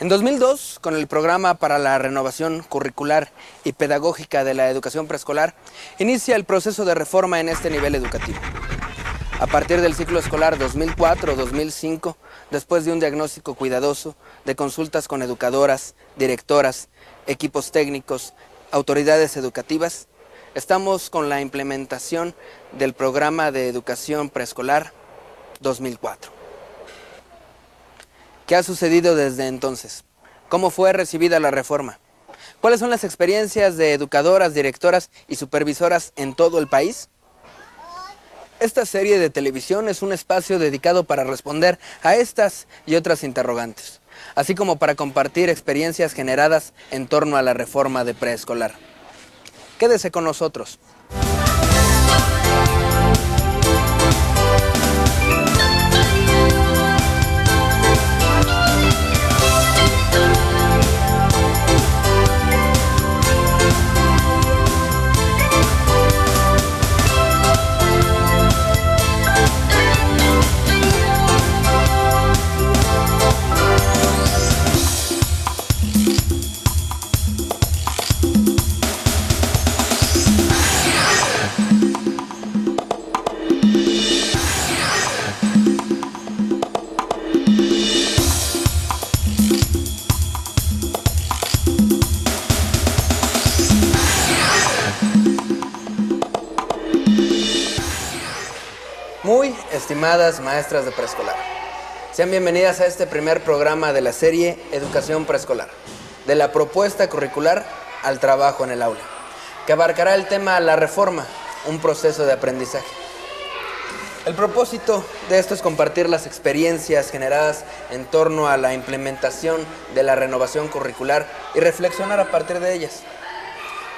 En 2002, con el Programa para la Renovación Curricular y Pedagógica de la Educación Preescolar, inicia el proceso de reforma en este nivel educativo. A partir del ciclo escolar 2004-2005, después de un diagnóstico cuidadoso, de consultas con educadoras, directoras, equipos técnicos, autoridades educativas, estamos con la implementación del Programa de Educación Preescolar 2004. ¿Qué ha sucedido desde entonces? ¿Cómo fue recibida la reforma? ¿Cuáles son las experiencias de educadoras, directoras y supervisoras en todo el país? Esta serie de televisión es un espacio dedicado para responder a estas y otras interrogantes, así como para compartir experiencias generadas en torno a la reforma de preescolar. Quédese con nosotros. Muy estimadas maestras de preescolar, sean bienvenidas a este primer programa de la serie Educación Preescolar, de la propuesta curricular al trabajo en el aula, que abarcará el tema La Reforma, un proceso de aprendizaje. El propósito de esto es compartir las experiencias generadas en torno a la implementación de la renovación curricular y reflexionar a partir de ellas.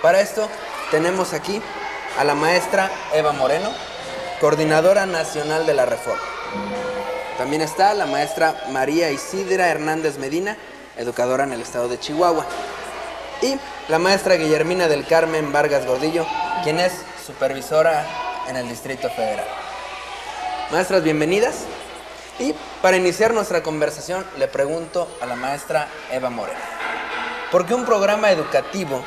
Para esto tenemos aquí a la maestra Eva Moreno, Coordinadora Nacional de la Reforma. También está la maestra María Isidra Hernández Medina, educadora en el estado de Chihuahua. Y la maestra Guillermina del Carmen Vargas Gordillo, quien es supervisora en el Distrito Federal. Maestras, bienvenidas. Y para iniciar nuestra conversación, le pregunto a la maestra Eva Moreno: ¿por qué un programa educativo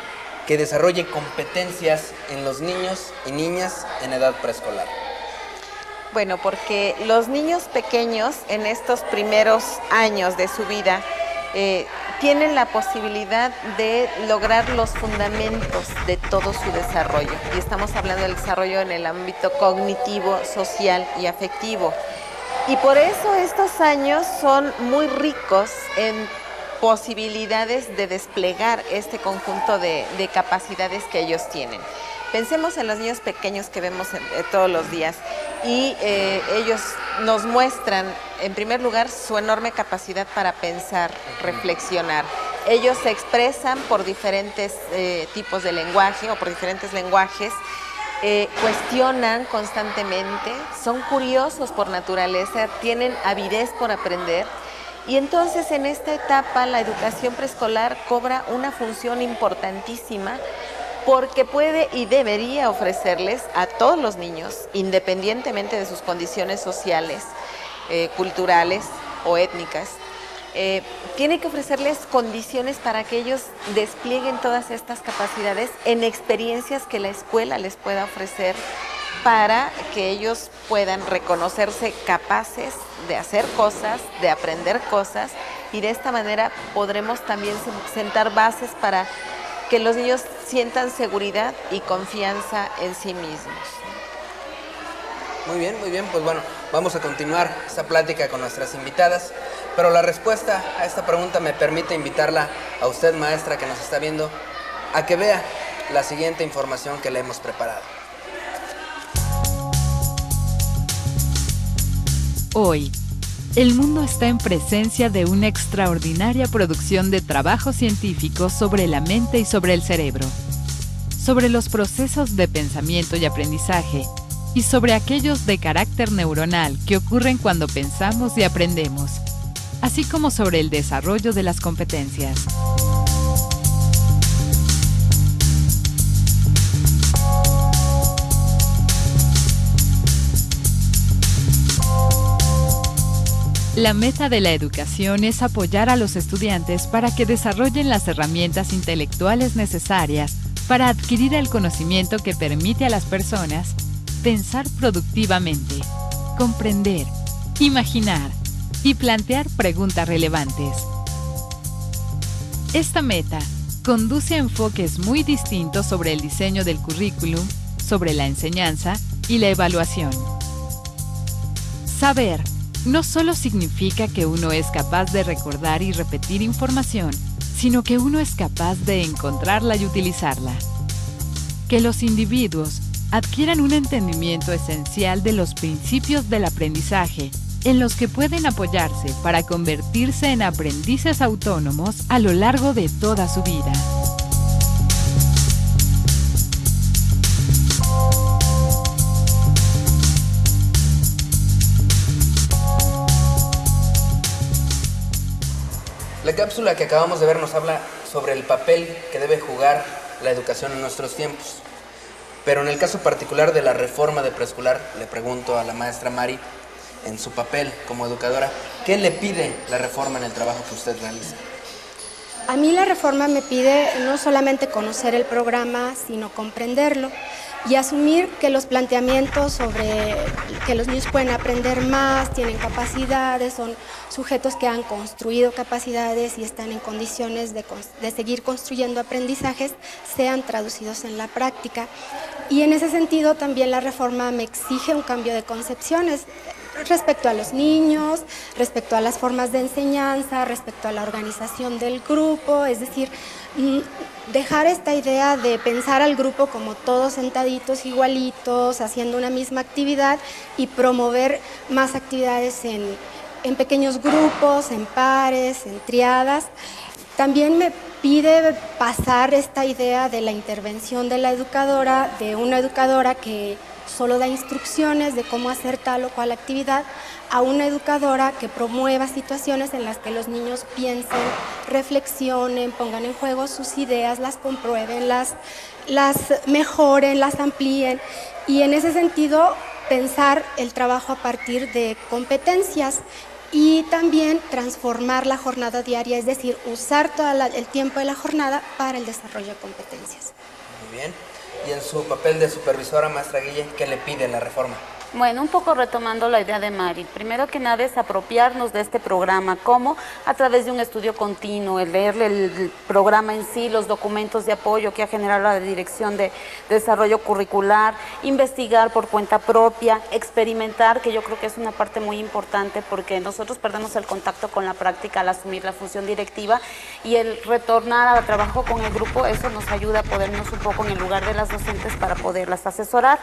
que desarrolle competencias en los niños y niñas en edad preescolar? Bueno, porque los niños pequeños en estos primeros años de su vida tienen la posibilidad de lograr los fundamentos de todo su desarrollo. Y estamos hablando del desarrollo en el ámbito cognitivo, social y afectivo. Y por eso estos años son muy ricos en posibilidades de desplegar este conjunto de capacidades que ellos tienen. Pensemos en los niños pequeños que vemos todos los días y ellos nos muestran, en primer lugar, su enorme capacidad para pensar, reflexionar. Ellos se expresan por diferentes tipos de lenguaje o por diferentes lenguajes, cuestionan constantemente, son curiosos por naturaleza, tienen avidez por aprender. Y entonces en esta etapa la educación preescolar cobra una función importantísima, porque puede y debería ofrecerles a todos los niños, independientemente de sus condiciones sociales, culturales o étnicas, tiene que ofrecerles condiciones para que ellos desplieguen todas estas capacidades en experiencias que la escuela les pueda ofrecer, para que ellos puedan reconocerse capaces de hacer cosas, de aprender cosas, y de esta manera podremos también sentar bases para que los niños sientan seguridad y confianza en sí mismos. Muy bien, pues bueno, vamos a continuar esta plática con nuestras invitadas, pero la respuesta a esta pregunta me permite invitarla a usted, maestra, que nos está viendo, a que vea la siguiente información que le hemos preparado. Hoy, el mundo está en presencia de una extraordinaria producción de trabajos científicos sobre la mente y sobre el cerebro, sobre los procesos de pensamiento y aprendizaje, y sobre aquellos de carácter neuronal que ocurren cuando pensamos y aprendemos, así como sobre el desarrollo de las competencias. La meta de la educación es apoyar a los estudiantes para que desarrollen las herramientas intelectuales necesarias para adquirir el conocimiento que permite a las personas pensar productivamente, comprender, imaginar y plantear preguntas relevantes. Esta meta conduce a enfoques muy distintos sobre el diseño del currículum, sobre la enseñanza y la evaluación. Saber no solo significa que uno es capaz de recordar y repetir información, sino que uno es capaz de encontrarla y utilizarla. Que los individuos adquieran un entendimiento esencial de los principios del aprendizaje, en los que pueden apoyarse para convertirse en aprendices autónomos a lo largo de toda su vida. La cápsula que acabamos de ver nos habla sobre el papel que debe jugar la educación en nuestros tiempos. Pero en el caso particular de la reforma de preescolar, le pregunto a la maestra Mari, en su papel como educadora, ¿qué le pide la reforma en el trabajo que usted realiza? A mí la reforma me pide no solamente conocer el programa, sino comprenderlo y asumir que los planteamientos sobre que los niños pueden aprender más, tienen capacidades, son sujetos que han construido capacidades y están en condiciones de seguir construyendo aprendizajes, sean traducidos en la práctica. Y en ese sentido también la reforma me exige un cambio de concepciones respecto a los niños, respecto a las formas de enseñanza, respecto a la organización del grupo, es decir, dejar esta idea de pensar al grupo como todos sentaditos, igualitos, haciendo una misma actividad y promover más actividades en pequeños grupos, en pares, en triadas. También me pide pasar esta idea de la intervención de la educadora, de una educadora que solo da instrucciones de cómo hacer tal o cual actividad, a una educadora que promueva situaciones en las que los niños piensen, reflexionen, pongan en juego sus ideas, las comprueben, las mejoren, las amplíen. Y en ese sentido, pensar el trabajo a partir de competencias y también transformar la jornada diaria, es decir, usar todo el tiempo de la jornada para el desarrollo de competencias. Muy bien. Y en su papel de supervisora, maestra Guille, ¿qué le pide la reforma? Bueno, un poco retomando la idea de Mari, primero que nada es apropiarnos de este programa, como a través de un estudio continuo, el leer el programa en sí, los documentos de apoyo que ha generado la Dirección de Desarrollo Curricular, investigar por cuenta propia, experimentar, que yo creo que es una parte muy importante porque nosotros perdemos el contacto con la práctica al asumir la función directiva y el retornar al trabajo con el grupo, eso nos ayuda a ponernos un poco en el lugar de las docentes para poderlas asesorar.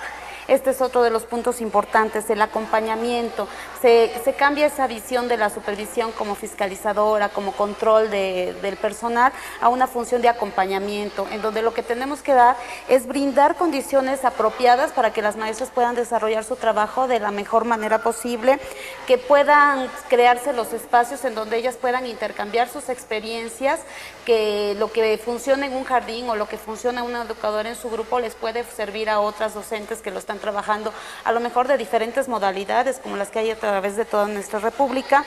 Este es otro de los puntos importantes, el acompañamiento. Se cambia esa visión de la supervisión como fiscalizadora, como control del personal, a una función de acompañamiento, en donde lo que tenemos que dar es brindar condiciones apropiadas para que las maestras puedan desarrollar su trabajo de la mejor manera posible, que puedan crearse los espacios en donde ellas puedan intercambiar sus experiencias, que lo que funciona en un jardín o lo que funciona en una educadora en su grupo les puede servir a otras docentes que lo están trabajando, a lo mejor de diferentes modalidades, como las que hay a través de toda nuestra república.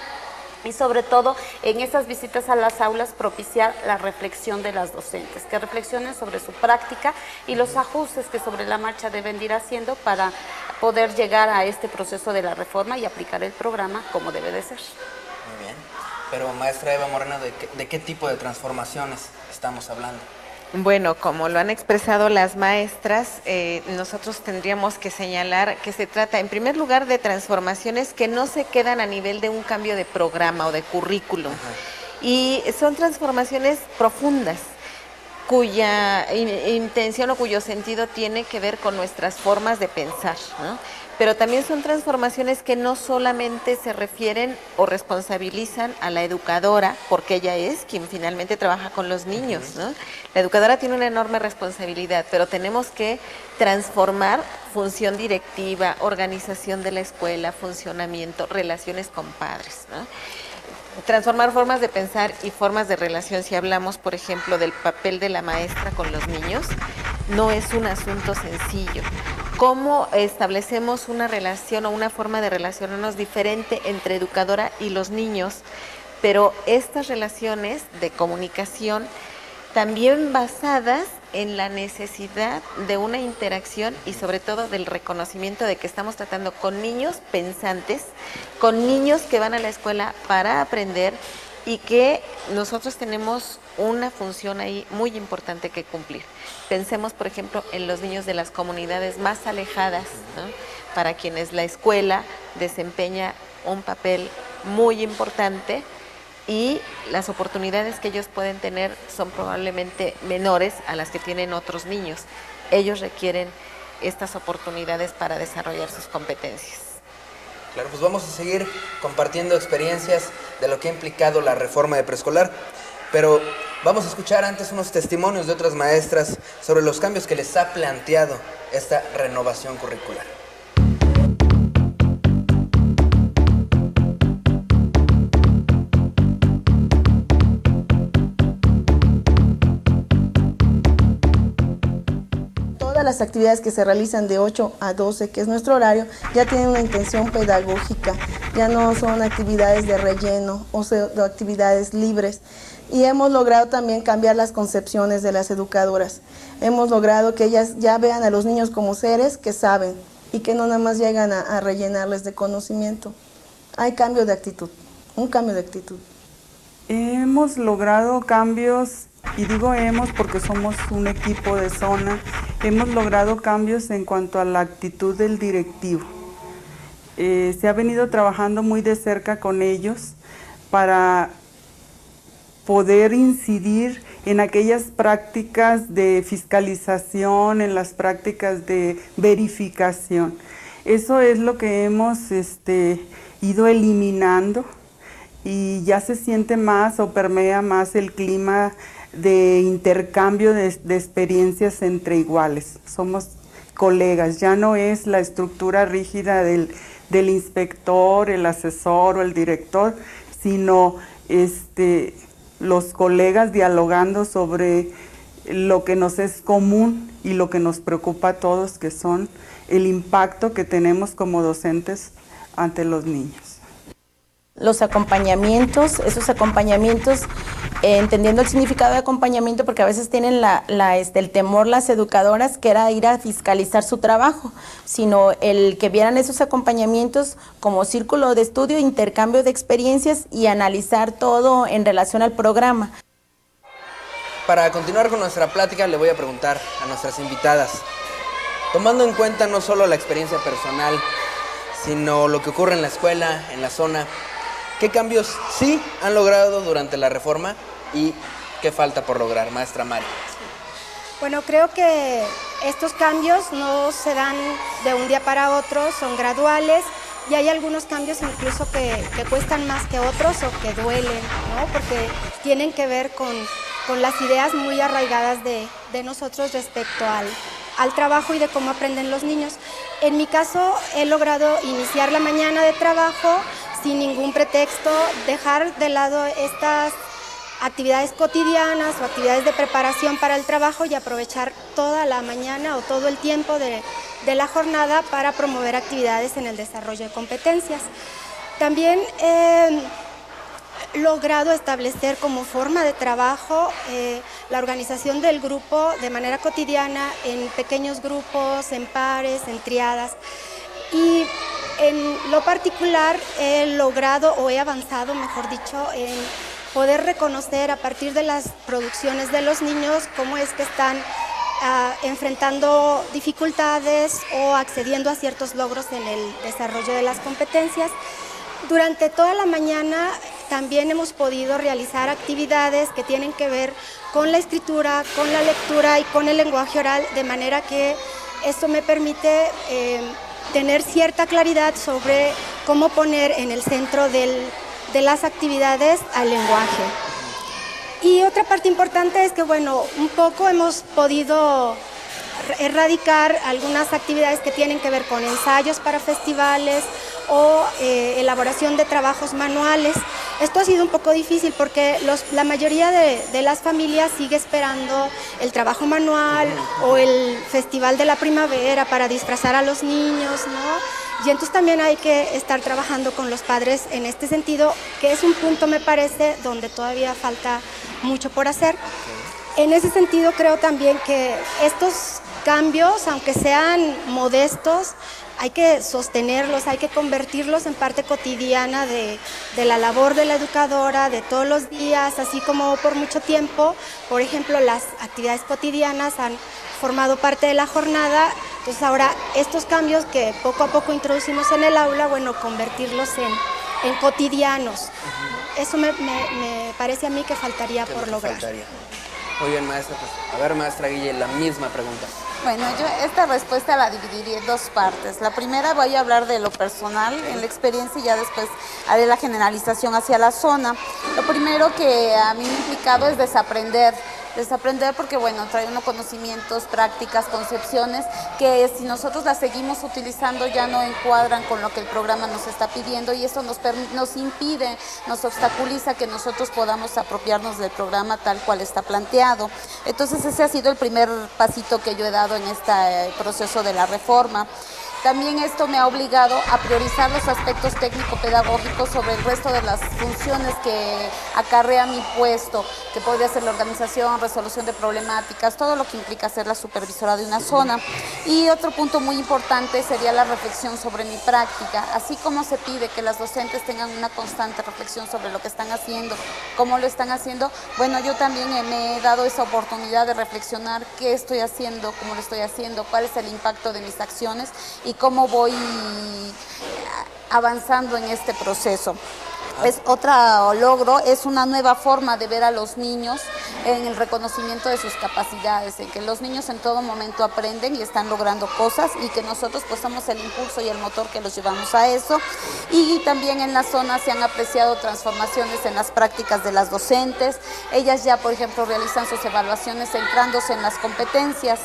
Y sobre todo, en esas visitas a las aulas, propiciar la reflexión de las docentes, que reflexionen sobre su práctica y los ajustes que sobre la marcha deben ir haciendo para poder llegar a este proceso de la reforma y aplicar el programa como debe de ser. Muy bien. Pero, maestra Eva Moreno, ¿de qué tipo de transformaciones estamos hablando? Bueno, como lo han expresado las maestras, nosotros tendríamos que señalar que se trata, en primer lugar, de transformaciones que no se quedan a nivel de un cambio de programa o de currículum. Y son transformaciones profundas, cuya intención o cuyo sentido tiene que ver con nuestras formas de pensar, ¿no? Pero también son transformaciones que no solamente se refieren o responsabilizan a la educadora, porque ella es quien finalmente trabaja con los niños, ¿no? La educadora tiene una enorme responsabilidad, pero tenemos que transformar función directiva, organización de la escuela, funcionamiento, relaciones con padres, ¿no? Transformar formas de pensar y formas de relación. Si hablamos, por ejemplo, del papel de la maestra con los niños, no es un asunto sencillo, cómo establecemos una relación o una forma de relacionarnos diferente entre educadora y los niños, pero estas relaciones de comunicación también basadas en la necesidad de una interacción y sobre todo del reconocimiento de que estamos tratando con niños pensantes, con niños que van a la escuela para aprender y que nosotros tenemos una función ahí muy importante que cumplir. Pensemos, por ejemplo, en los niños de las comunidades más alejadas, ¿no?, para quienes la escuela desempeña un papel muy importante y las oportunidades que ellos pueden tener son probablemente menores a las que tienen otros niños. Ellos requieren estas oportunidades para desarrollar sus competencias. Claro, pues vamos a seguir compartiendo experiencias de lo que ha implicado la reforma de preescolar, pero vamos a escuchar antes unos testimonios de otras maestras sobre los cambios que les ha planteado esta renovación curricular. Las actividades que se realizan de 8 a 12, que es nuestro horario, ya tienen una intención pedagógica, ya no son actividades de relleno o actividades libres. Y hemos logrado también cambiar las concepciones de las educadoras. Hemos logrado que ellas ya vean a los niños como seres que saben y que no nada más llegan a rellenarles de conocimiento. Hay cambio de actitud, un cambio de actitud. Hemos logrado cambios, y digo hemos porque somos un equipo de zona, hemos logrado cambios en cuanto a la actitud del directivo. Se ha venido trabajando muy de cerca con ellos para poder incidir en aquellas prácticas de fiscalización, en las prácticas de verificación. Eso es lo que hemos ido eliminando y ya se siente más o permea más el clima de intercambio de experiencias entre iguales. Somos colegas, ya no es la estructura rígida del inspector, el asesor o el director, sino los colegas dialogando sobre lo que nos es común y lo que nos preocupa a todos, que son el impacto que tenemos como docentes ante los niños. Los acompañamientos, esos acompañamientos, entendiendo el significado de acompañamiento, porque a veces tienen el temor las educadoras, que era ir a fiscalizar su trabajo, sino el que vieran esos acompañamientos como círculo de estudio, intercambio de experiencias y analizar todo en relación al programa. Para continuar con nuestra plática, le voy a preguntar a nuestras invitadas, tomando en cuenta no solo la experiencia personal, sino lo que ocurre en la escuela, en la zona, ¿qué cambios sí han logrado durante la reforma y qué falta por lograr, maestra Mari? Bueno, creo que estos cambios no se dan de un día para otro, son graduales y hay algunos cambios incluso que cuestan más que otros o que duelen, ¿no? Porque tienen que ver con las ideas muy arraigadas de nosotros respecto al trabajo y de cómo aprenden los niños. En mi caso, he logrado iniciar la mañana de trabajo sin ningún pretexto, dejar de lado estas actividades cotidianas o actividades de preparación para el trabajo y aprovechar toda la mañana o todo el tiempo de la jornada para promover actividades en el desarrollo de competencias. También he logrado establecer como forma de trabajo la organización del grupo de manera cotidiana en pequeños grupos, en pares, en triadas. Y en lo particular he logrado o he avanzado, mejor dicho, en poder reconocer a partir de las producciones de los niños cómo es que están enfrentando dificultades o accediendo a ciertos logros en el desarrollo de las competencias. Durante toda la mañana también hemos podido realizar actividades que tienen que ver con la escritura, con la lectura y con el lenguaje oral, de manera que esto me permite tener cierta claridad sobre cómo poner en el centro de las actividades al lenguaje. Y otra parte importante es que, bueno, un poco hemos podido erradicar algunas actividades que tienen que ver con ensayos para festivales o elaboración de trabajos manuales. Esto ha sido un poco difícil porque la mayoría de las familias sigue esperando el trabajo manual o el festival de la primavera para disfrazar a los niños, ¿no? Y entonces también hay que estar trabajando con los padres en este sentido, que es un punto, me parece, donde todavía falta mucho por hacer. En ese sentido creo también que estos cambios, aunque sean modestos, hay que sostenerlos, hay que convertirlos en parte cotidiana de la labor de la educadora, de todos los días, así como por mucho tiempo, por ejemplo, las actividades cotidianas han formado parte de la jornada. Entonces ahora estos cambios que poco a poco introducimos en el aula, bueno, convertirlos en cotidianos. Eso me parece a mí que faltaría por lograr. Muy bien, maestra. Pues, a ver, maestra Guille, la misma pregunta. Bueno, yo esta respuesta la dividiría en dos partes. La primera voy a hablar de lo personal, en la experiencia, y ya después haré la generalización hacia la zona. Lo primero que a mí me ha implicado es desaprender porque, bueno, trae unos conocimientos, prácticas, concepciones que si nosotros las seguimos utilizando ya no encuadran con lo que el programa nos está pidiendo, y eso nos impide, nos obstaculiza que nosotros podamos apropiarnos del programa tal cual está planteado. Entonces ese ha sido el primer pasito que yo he dado en este proceso de la reforma. También esto me ha obligado a priorizar los aspectos técnico-pedagógicos sobre el resto de las funciones que acarrea mi puesto, que podría ser la organización, resolución de problemáticas, todo lo que implica ser la supervisora de una zona. Y otro punto muy importante sería la reflexión sobre mi práctica. Así como se pide que las docentes tengan una constante reflexión sobre lo que están haciendo, cómo lo están haciendo, bueno, yo también me he dado esa oportunidad de reflexionar qué estoy haciendo, cómo lo estoy haciendo, cuál es el impacto de mis acciones y cómo voy avanzando en este proceso. Otro logro es una nueva forma de ver a los niños en el reconocimiento de sus capacidades, en que los niños en todo momento aprenden y están logrando cosas, y que nosotros pues somos el impulso y el motor que los llevamos a eso. Y también en la zona se han apreciado transformaciones en las prácticas de las docentes. Ellas ya, por ejemplo, realizan sus evaluaciones centrándose en las competencias.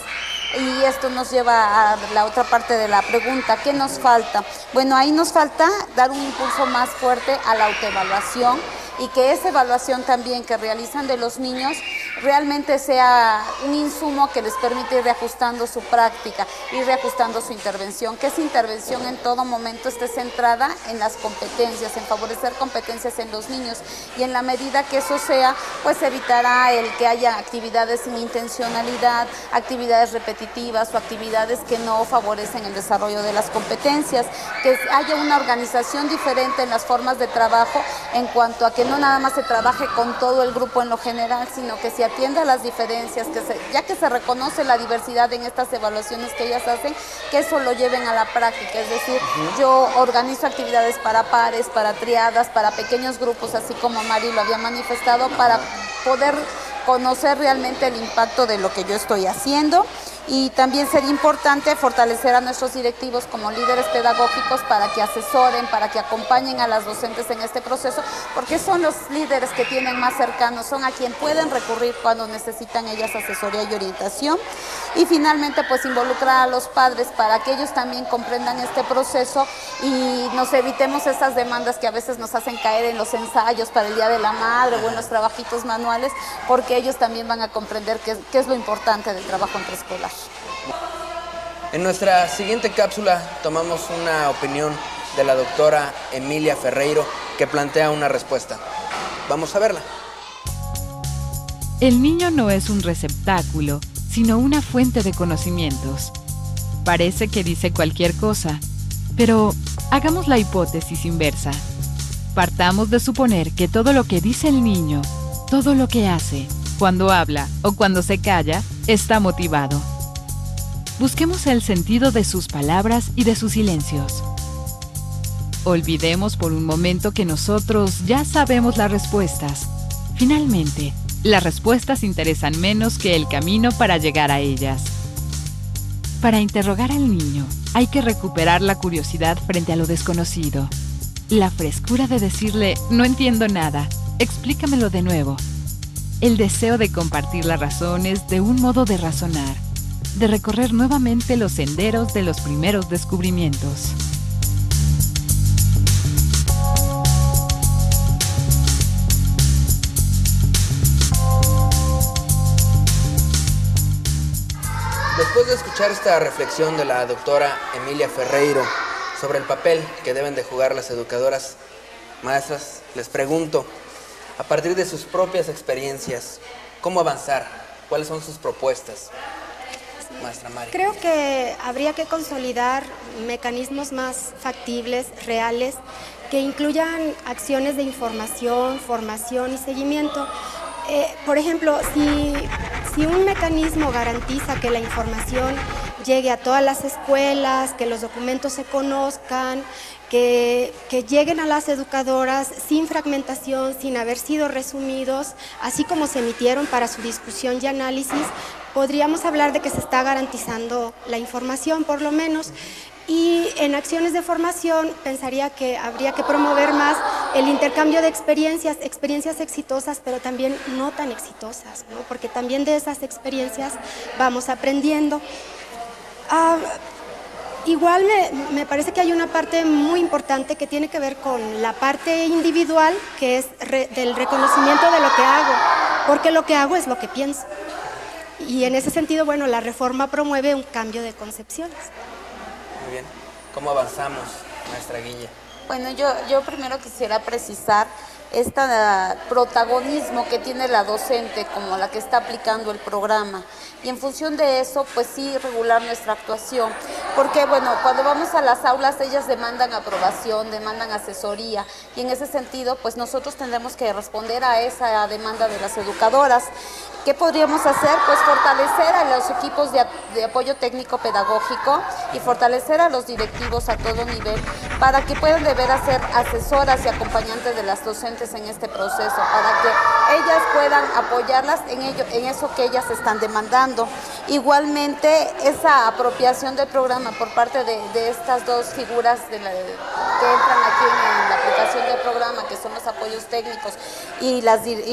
Y esto nos lleva a la otra parte de la pregunta, ¿qué nos falta? Bueno, ahí nos falta dar un impulso más fuerte a la autoevaluación, y que esa evaluación también que realizan de los niños realmente sea un insumo que les permite ir reajustando su práctica, ir reajustando su intervención, que esa intervención en todo momento esté centrada en las competencias, en favorecer competencias en los niños, y en la medida que eso sea, pues evitará el que haya actividades sin intencionalidad, actividades repetitivas o actividades que no favorecen el desarrollo de las competencias, que haya una organización diferente en las formas de trabajo, en cuanto a que no nada más se trabaje con todo el grupo en lo general, sino que se atienda a las diferencias, ya que se reconoce la diversidad en estas evaluaciones que ellas hacen, que eso lo lleven a la práctica. Es decir, yo organizo actividades para pares, para triadas, para pequeños grupos, así como Mari lo había manifestado, para poder conocer realmente el impacto de lo que yo estoy haciendo. Y también sería importante fortalecer a nuestros directivos como líderes pedagógicos para que asesoren, para que acompañen a las docentes en este proceso, porque son los líderes que tienen más cercanos, son a quien pueden recurrir cuando necesitan ellas asesoría y orientación. Y finalmente, pues involucrar a los padres para que ellos también comprendan este proceso y nos evitemos esas demandas que a veces nos hacen caer en los ensayos para el Día de la Madre o en los trabajitos manuales, porque ellos también van a comprender qué es lo importante del trabajo en preescolar. En nuestra siguiente cápsula tomamos una opinión de la doctora Emilia Ferreiro, que plantea una respuesta. Vamos a verla. El niño no es un receptáculo, sino una fuente de conocimientos. Parece que dice cualquier cosa, pero hagamos la hipótesis inversa. Partamos de suponer que todo lo que dice el niño, todo lo que hace, cuando habla o cuando se calla, está motivado. Busquemos el sentido de sus palabras y de sus silencios. Olvidemos por un momento que nosotros ya sabemos las respuestas. Finalmente, las respuestas interesan menos que el camino para llegar a ellas. Para interrogar al niño, hay que recuperar la curiosidad frente a lo desconocido. La frescura de decirle, no entiendo nada, explícamelo de nuevo. El deseo de compartir las razones de un modo de razonar, de recorrer nuevamente los senderos de los primeros descubrimientos. escuchar esta reflexión de la doctora Emilia Ferreiro sobre el papel que deben de jugar las educadoras, maestras, les pregunto, a partir de sus propias experiencias, ¿cómo avanzar? ¿Cuáles son sus propuestas? Maestra Mari. Creo que habría que consolidar mecanismos más factibles, reales, que incluyan acciones de información, formación y seguimiento. Por ejemplo, si un mecanismo garantiza que la información llegue a todas las escuelas, que los documentos se conozcan, que lleguen a las educadoras sin fragmentación, sin haber sido resumidos, así como se emitieron para su discusión y análisis, podríamos hablar de que se está garantizando la información, por lo menos. Y en acciones de formación pensaría que habría que promover más el intercambio de experiencias exitosas, pero también no tan exitosas, ¿no? Porque también de esas experiencias vamos aprendiendo. Igual me parece que hay una parte muy importante que tiene que ver con la parte individual, que es del reconocimiento de lo que hago, porque lo que hago es lo que pienso. Y en ese sentido, bueno, la reforma promueve un cambio de concepciones. Muy bien. ¿Cómo avanzamos, maestra Guille? Bueno, yo primero quisiera precisar este protagonismo que tiene la docente como la que está aplicando el programa, y en función de eso pues sí regular nuestra actuación, porque bueno, cuando vamos a las aulas ellas demandan aprobación, demandan asesoría, y en ese sentido pues nosotros tendremos que responder a esa demanda de las educadoras. ¿Qué podríamos hacer? Pues fortalecer a los equipos de apoyo técnico pedagógico y fortalecer a los directivos a todo nivel para que puedan de veras ser asesoras y acompañantes de las docentes en este proceso, para que ellas puedan apoyarlas en eso que ellas están demandando. Igualmente, esa apropiación del programa por parte de estas dos figuras que entran aquí en la aplicación del programa, que son los apoyos técnicos y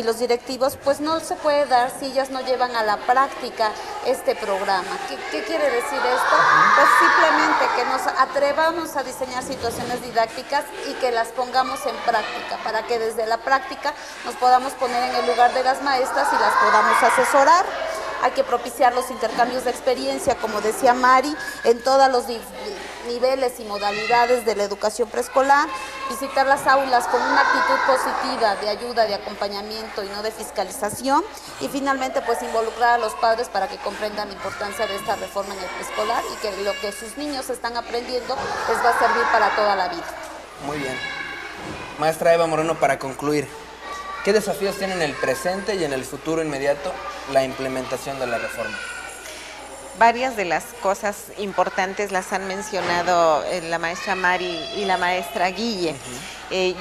los directivos, pues no se puede dar si ellas no llevan a la práctica este programa. ¿Qué quiere decir esto? Pues simplemente que nos atrevamos a diseñar situaciones didácticas y que las pongamos en práctica, para que desde la práctica nos podamos poner en el lugar de las maestras y las podamos asesorar. Hay que propiciar los intercambios de experiencia, como decía Mari, en todos los niveles y modalidades de la educación preescolar, visitar las aulas con una actitud positiva de ayuda, de acompañamiento y no de fiscalización, y finalmente pues involucrar a los padres para que comprendan la importancia de esta reforma en el preescolar y que lo que sus niños están aprendiendo les va a servir para toda la vida. Muy bien. Maestra Eva Moreno, para concluir, ¿qué desafíos tiene en el presente y en el futuro inmediato la implementación de la reforma? Varias de las cosas importantes las han mencionado la maestra Mari y la maestra Guille.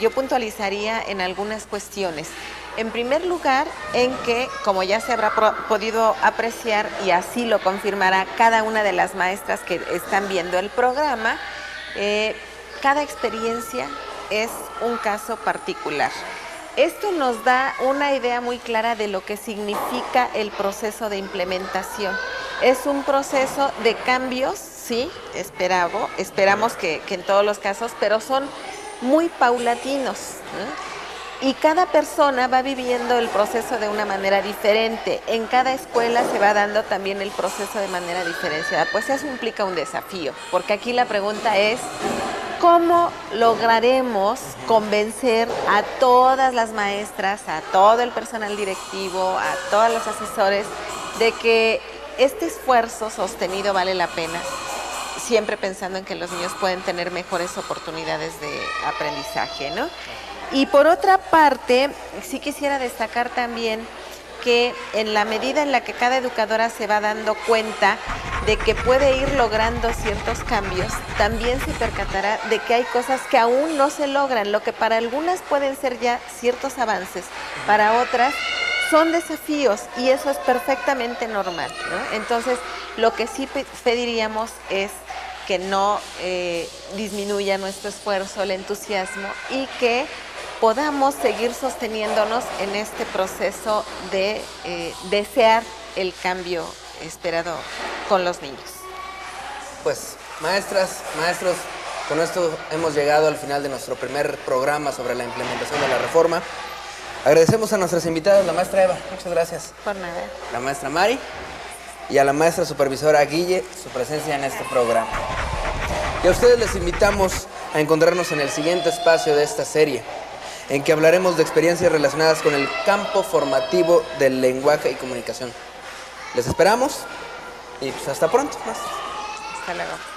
Yo puntualizaría en algunas cuestiones. En primer lugar, en que, como ya se habrá podido apreciar, y así lo confirmará cada una de las maestras que están viendo el programa, cada experiencia es un caso particular. Esto nos da una idea muy clara de lo que significa el proceso de implementación. Es un proceso de cambios, sí, esperamos que en todos los casos, pero son muy paulatinos, ¿no? Y cada persona va viviendo el proceso de una manera diferente. En cada escuela se va dando también el proceso de manera diferenciada. Pues eso implica un desafío, porque aquí la pregunta es, ¿cómo lograremos convencer a todas las maestras, a todo el personal directivo, a todos los asesores, de que este esfuerzo sostenido vale la pena, siempre pensando en que los niños pueden tener mejores oportunidades de aprendizaje, ¿no? Y por otra parte, sí quisiera destacar también que en la medida en la que cada educadora se va dando cuenta de que puede ir logrando ciertos cambios, también se percatará de que hay cosas que aún no se logran, lo que para algunas pueden ser ya ciertos avances, para otras son desafíos, y eso es perfectamente normal, ¿no? Entonces, lo que sí pediríamos es que no disminuya nuestro esfuerzo, el entusiasmo, y que podamos seguir sosteniéndonos en este proceso de desear el cambio esperado con los niños. Pues, maestras, maestros, con esto hemos llegado al final de nuestro primer programa sobre la implementación de la reforma. Agradecemos a nuestras invitadas, la maestra Eva, muchas gracias. Por nada. La maestra Mari. y a la maestra supervisora Guille su presencia en este programa. Y a ustedes les invitamos a encontrarnos en el siguiente espacio de esta serie, en que hablaremos de experiencias relacionadas con el campo formativo del lenguaje y comunicación. Les esperamos y pues hasta pronto, maestros. Hasta luego.